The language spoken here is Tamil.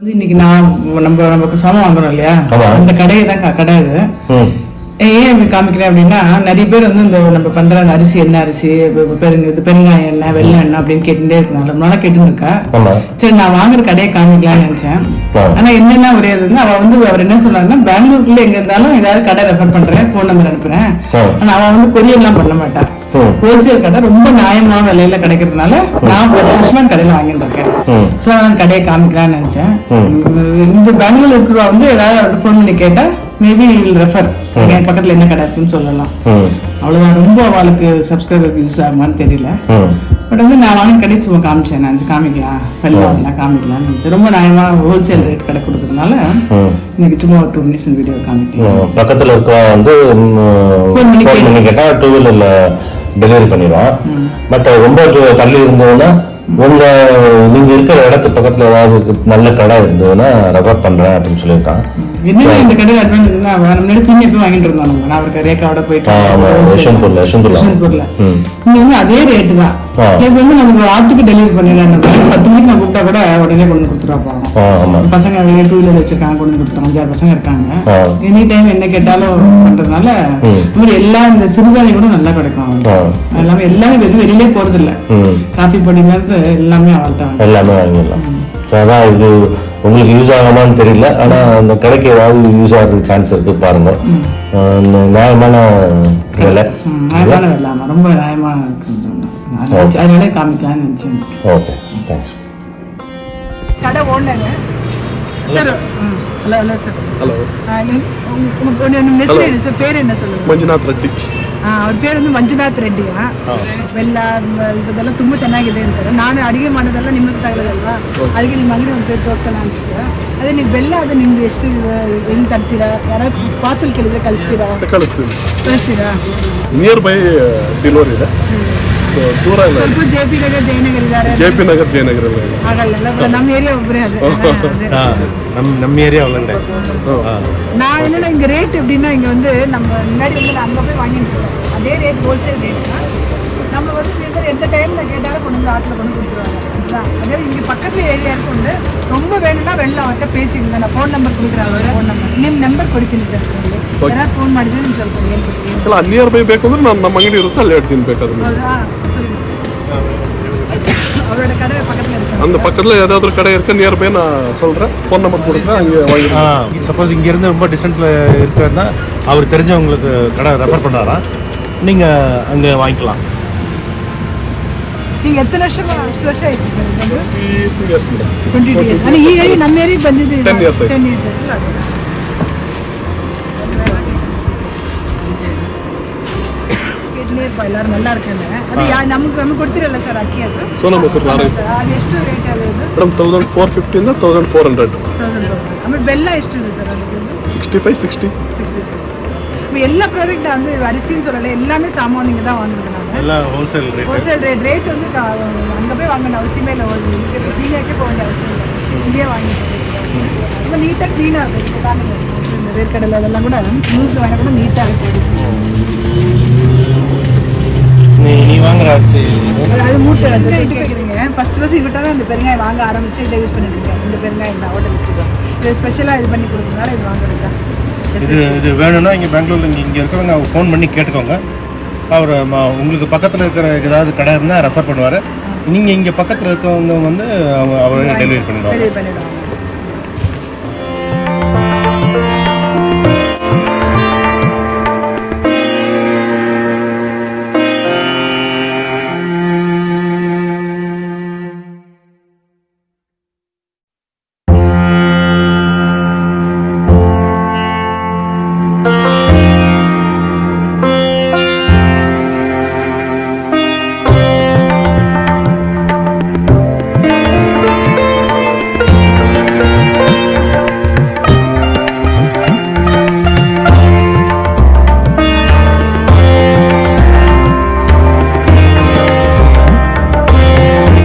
வந்து இன்னைக்கு நான் நமக்கு சாமான் வாங்குறோம் இல்லையா, அந்த கடையை தான் கடை இது. ஏன் இப்படி காமிக்கிறேன் அப்படின்னா, நிறைய பேர் வந்து இந்த நம்ம பண்ற அந்த அரிசி என்ன அரிசி பெருங்காயம் எண்ணெய் வெள்ளை எண்ணெய் அப்படின்னு கேட்டுட்டே இருக்காங்க. ரொம்ப நாளா கேட்டு இருக்கா. சரி, நான் வாங்குற கடையை காமிக்கலாம்னு நினைச்சேன். ஆனா என்னென்ன ஒரே இதுன்னா, அவர் என்ன சொன்னாங்கன்னா, பெங்களூருக்குள்ள எங்க இருந்தாலும் ஏதாவது கடை ரெஃபர் பண்றேன், போன் நம்பர் அனுப்புறேன். ஆனா அவன் வந்து கொரியர் எல்லாம் பண்ண மாட்டான். ஹோல்சேல் கடை ரொம்ப நியாயமான விலையில கிடைக்கிறதுனால நான் 10 வருஷமா கடையில வாங்கிட்டு இருக்கேன். சோ நான் கடையை காமிக்கலாம்னு நினைச்சேன். இந்த பெங்களூர் இருக்கிறவா வந்து ஏதாவது போன் பண்ணி கேட்டா மேபி ரெஃபர் என் பக்கத்துல என்ன கடை இருக்குன்னு சொல்லலாம். அவ்வளவுதான். ரொம்ப அவளுக்கு சப்ஸ்கிரைபருக்கு யூஸ் ஆகுமான்னு தெரியல. பட் வந்து நான் வாங்கி கடை சும்மா காமிச்சேன். நான் காமிக்கலாம் வெளில காமிக்கலாம்னு நினைச்சேன். ரொம்ப நியாயமான ஹோல்சேல் ரேட் கடை கொடுக்கறதுனால இன்னைக்கு சும்மா ஒரு 2 மினிட்ஸ் வீடியோ காமிக்கலாம். பக்கத்துல இருக்க வந்து ஃபோன் பண்ணி கேட்டா 2 வீலர்ல டெலிவரி பண்ணிடுவான். பட் ரொம்ப தள்ளி இருந்ததுன்னா நீங்க இருக்கிற இடத்து பக்கத்துல ஏதாவது நல்ல கடை இருந்ததுன்னா ரெஃபர் பண்றேன் அப்படின்னு சொல்லியிருக்கான். என்ன இந்த கடையில் அட்வான்டேஜ்னா, முன்னாடி துணி வாங்கிட்டு இருந்தோம் நம்ம. நான் அவருக்கு ரேக்காவோட போயிட்டு யஷ்வந்த்பூர்ல இங்க வந்து அதே ரேட்டு தான். இது வந்து நமக்கு ஆட்டுக்கு டெலிவரி பண்ணிடலாம். 10 மணிக்கு நான் கூப்பிட்டா கூட உடனே கொண்டு கொடுத்துருவாங்க. பசங்க 2 வீலர் வச்சிருக்காங்க, கொண்டு கொடுத்துருவாங்க. 5-6 பசங்க இருக்காங்க. எனி டைம் என்ன கேட்டாலும் பண்றதுனால எல்லா இந்த சிறுதானி கூட நல்லா கிடைக்கும். எல்லாமே எல்லாமே வெளியிலே போறது இல்ல. காஃபி பொடியில இருந்து எல்லாமே அவர்கிட்ட எல்லாமே வாங்கிடலாம். அதான் இது உங்களுக்கு யூஸ் ஆகாமான்னு தெரியல. ஆனா அந்த கடைக்கு ஏதாவது யூஸ் ஆகிறதுக்கு சான்ஸ் இருக்கு. பாருங்க, நியாயமான விலை. ரொம்ப நியாயமா அதனால காமிக்கலாம்னு நினைச்சேன். Okay, thanks. கடை owner sir. Hello hello sir. Hello. உங்க பேர் என்ன சொல்லுங்க? ಮಂಜುನಾಥ್ ರೆಡ್ಡಿ. ಅವ್ರ ಪೇರು வந்து ಮಂಜುನಾಥ್ ರೆಡ್ಡಿಯಾ. ಬೆಲ್ಲ ಇದೆಲ್ಲ ತುಂಬಾ ಚೆನ್ನಾಗಿದೆ ಅಂತಾರೆ. ನಾನು ಅಡಿಗೆ ಮಾಡೋದೆಲ್ಲ ನಿಮಗೆ ತಗೊಳ್ಳೋದಲ್ವಾ, ಅದಕ್ಕೆ ನಿಮ್ಮ ಅಂಗಡಿ ಒಂದು ಪೇರು ತೋರಿಸೋಣ ಅಂತಿದ್ದೆ. ಅದೇ ನೀವು ಬೆಲ್ಲ ಅದು ನಿಮ್ದು ಎಷ್ಟು ಹೆಂಗ್ ತರ್ತೀರಾ? ಯಾರಾದ್ರು ಪಾರ್ಸಲ್ ಕೇಳಿದ್ರೆ ಕಳಿಸ್ತೀರಾ? ನಿಯರ್ ಬೈ ಡೆಲಿವರಿ ಇದೆ. ದೂರ ಇಲ್ಲ. ಸ್ವಲ್ಪ ಜೆ.ಪಿ. ನಗರ್ ಜಯನಗರ್ ಇದ್ದಾರೆ. ಜೆ.ಪಿ. ನಗರ್ ಜಯನಗರ ಆಗಲ್ಲ. ನಮ್ಮ ಏರಿಯಾ ಒಬ್ಬರೇ அது. நம்ம ஏரியா உள்ளங்க. நான் என்னன்னா இங்க ரேட் எப்படின்னா, இங்க வந்து நம்ம முன்னாடி வந்து அங்கே போய் வாங்கிட்டு இருக்கோம். அதே ரேட் ஹோல்சேல் ரேட் தான். நம்ம வந்து எந்த டைம்ல கேட்டாலும் கொண்டு வந்து ஆற்றுல கொண்டு கொடுத்துருவாங்க. அதுதான். அதே இங்கே பக்கத்துல ஏரியா இருக்கு உண்டு. ரொம்ப வேணும்னா வெளில அவர்கிட்ட பேசிக்கங்க. நான் ஃபோன் நம்பர் கொடுக்குறேன். ஃபோன் நம்பர் ನಿಮ್ಮ ನಂಬರ್ ಕೊಡ್ತೀನಿ ಸರ್. ಯಾರಾದ್ರು ಫೋನ್ ಮಾಡಿದ್ರೆ ನಿಮ್ಗೆ ಸ್ವಲ್ಪ ಹೇಳ್ಬಿಡ್ತೀನಿ. ಇಲ್ಲ, ನಿಯರ್ ಬೈ ಬೇಕಂದ್ರೆ ನಾನು ನಮ್ಮ ಅಂಗಡಿ ಇರುತ್ತೆ, ಅಲ್ಲಿ ಹೇಳ್ತೀನಿ ಬೇಕಾದ್ರೆ. ಹೌದಾ? அவரோட கடை பக்கத்துல இருக்கு. அந்த பக்கத்துல ஏதாவது கடை இருக்கு நியர் பை, நான் சொல்றேன். ஃபோன் நம்பர் கொடுக்குறேன், அங்கே வாங்கி. சப்போஸ் இங்க இருந்து ரொம்ப டிஸ்டன்ஸ்ல இருக்கிறதா அவர் தெரிஞ்சவங்களுக்கு கடை ரெஃபர் பண்றாரா, நீங்க அங்க வாங்கிக்கலாம். நீங்க எத்தனை வருஷமா? 10 ವರ್ಷ ಆಯ್ತು ಸರ್. 20 years. 20 years. ಅಂದ್ರೆ ಈ ಏರಿಯಾ ನಮ್ಮ ಏರಿಯಾಗೆ ಬಂದಿದ್ದೀವಿ 10 years. 10 years ಆಯ್ತು. எல்லாரும் நல்லா இருக்காங்க. அது நமக்கு கொடுத்துರಲ್ಲ ಸರ್ ಅಕ್ಕಿ ಅದು. ಸೋನಾ ಮಸೂರಿ ಅದು ಎಷ್ಟು ರೇಟ್ ಅದು? ಮೇಡಮ್ 1450 ಇಂದ 1400. ಆಮೇಲೆ ಬೆಲ್ಲ ಎಷ್ಟು ಇದೆ ಸರ್ ಅದಕ್ಕೆ? 65 60. எல்லா ப்ராடக்ட் வந்து அரிசின்னு சொல்லல, எல்லாமே சாமான் இங்க தான் வாங்குறது. நாங்க எல்லாம் ஹோல்சேல் ரேட் வந்து அங்க போய் வாங்கணும் அவசியமே இல்லை. தீனியாக்கே போக வேண்டிய அவசியம் இல்லை. இங்கேயே வாங்கிட்டு ரொம்ப நீட்டாக க்ளீனாக இருக்கும். இப்போ தானே இந்த வேர்க்கடலை அதெல்லாம் கூட நியூஸில் வாங்க கூட நீட்டாக இருக்கும். நீ வாங்குற அரிசி அது மூட்டை கேட்குறீங்க. ஃபர்ஸ்ட் இவர்கிட்ட தான் இந்த பெருங்காயம் வாங்க ஆரம்பிச்சு இதை யூஸ் பண்ணிட்டு இருக்கேன். இந்த பெருங்காயம் தான் ஹோட்டல் வச்சுருக்கோம். இது ஸ்பெஷலாக இது பண்ணி கொடுக்குறதுனால இது வாங்குறது தான். இது வேணும்னா இங்கே பெங்களூரில் இங்கே இருக்கிறவங்க அவங்க ஃபோன் பண்ணி கேட்டுக்கோங்க. அவர் உங்களுக்கு பக்கத்தில் இருக்கிற ஏதாவது கடை இருந்தால் ரெஃபர் பண்ணுவார். நீங்கள் இங்கே பக்கத்தில் இருக்கவங்க வந்து அவரை டெலிவரி பண்ணிடுவாங்க.